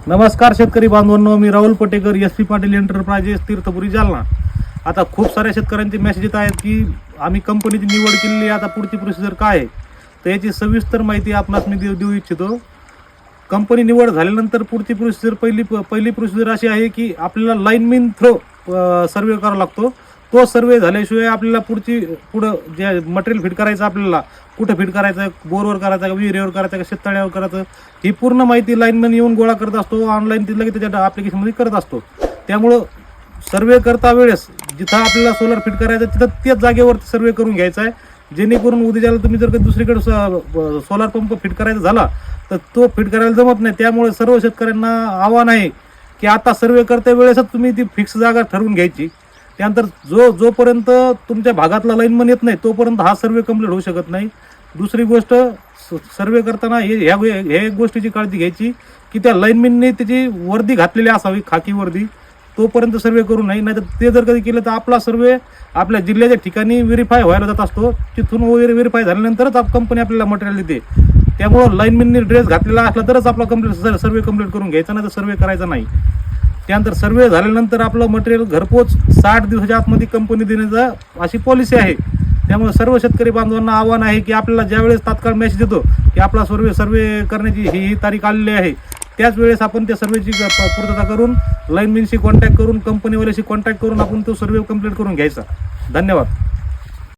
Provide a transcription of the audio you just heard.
नमस्कार शेतकरी बांधवांनो, मी राहुल पटेकर, SP पाटील एंटरप्राइजेस, तीर्थपुरी, जालना. आता खूप साऱ्या शेतकऱ्यांचे मेसेज येत आहेत की आम्ही कंपनीची निवड केलेली, आता पुढची प्रोसिजर काय आहे. तर याची सविस्तर माहिती आपणास मी देऊ इच्छितो. कंपनी निवड झाल्यानंतर पुढची प्रोसिजर पहिली प्रोसिजर अशी आहे की आपल्याला लाईनमॅन थ्रो सर्वे करावा लागतो. तो सर्वे झाल्याशिवाय आपल्याला पुढं जे मटेरियल फिट करायचं, आपल्याला कुठं फिट करायचं, बोरवर करायचं का विहिरीवर करायचं का शेततळ्यावर करायचं, ही पूर्ण माहिती लाईनमॅन येऊन गोळा करत असतो. ऑनलाईन ती लगेच त्याच्या ॲप्लिकेशनमध्ये करत असतो. त्यामुळं सर्वे करता वेळेस जिथं आपल्याला सोलर फिट करायचं तिथं त्याच जागेवर सर्वे करून घ्यायचा आहे, जेणेकरून उद्याला तुम्ही जर कधी दुसरीकडे सोलार पंप फिट करायचा झाला तर तो फिट करायला जमत नाही. त्यामुळे सर्व शेतकऱ्यांना आव्हान आहे की आता सर्वे करता वेळेसच तुम्ही ती फिक्स जागा ठरवून घ्यायची. त्यानंतर जोपर्यंत तुमच्या भागातला लाईनमन येत नाही तोपर्यंत हा सर्वे कंप्लीट होऊ शकत नाही. दुसरी गोष्ट, सर्वे करताना ह्या एक गोष्टीची काळजी घ्यायची की त्या लाईनमॅनने त्याची वर्दी घातलेली असावी, खाकी वर्दी, तोपर्यंत सर्वे करू नये. नाहीतर ते जर कधी केलं तर आपला सर्वे आपल्या जिल्ह्याच्या ठिकाणी व्हेरीफाय व्हायला जात असतो. तिथून व्हेरीफाय झाल्यानंतरच कंपनी आपल्याला मटेरियल देते. त्यामुळं लाईनमॅनने ड्रेस घातलेला असला तरच आपला सर्वे कंप्लीट करून घ्यायचा, नाही तर सर्वे करायचा नाही. त्यानंतर सर्वे झाल्यानंतर आपलं मटेरियल घरपोच 60 दिवसाच्या आतमध्ये कंपनी देण्याचा अशी पॉलिसी आहे. त्यामुळे सर्व शेतकरी बांधवांना आव्हान आहे की आपल्याला ज्यावेळेस तात्काळ मेसेज येतो की आपला सर्वे करण्याची ही तारीख आलेली आहे, त्याच वेळेस आपण त्या सर्वेची पूर्तता करून लाईनमॅनशी कॉन्टॅक्ट करून कंपनीवाल्याशी कॉन्टॅक्ट करून आपण तो सर्वे कंप्लीट करून घ्यायचा. धन्यवाद.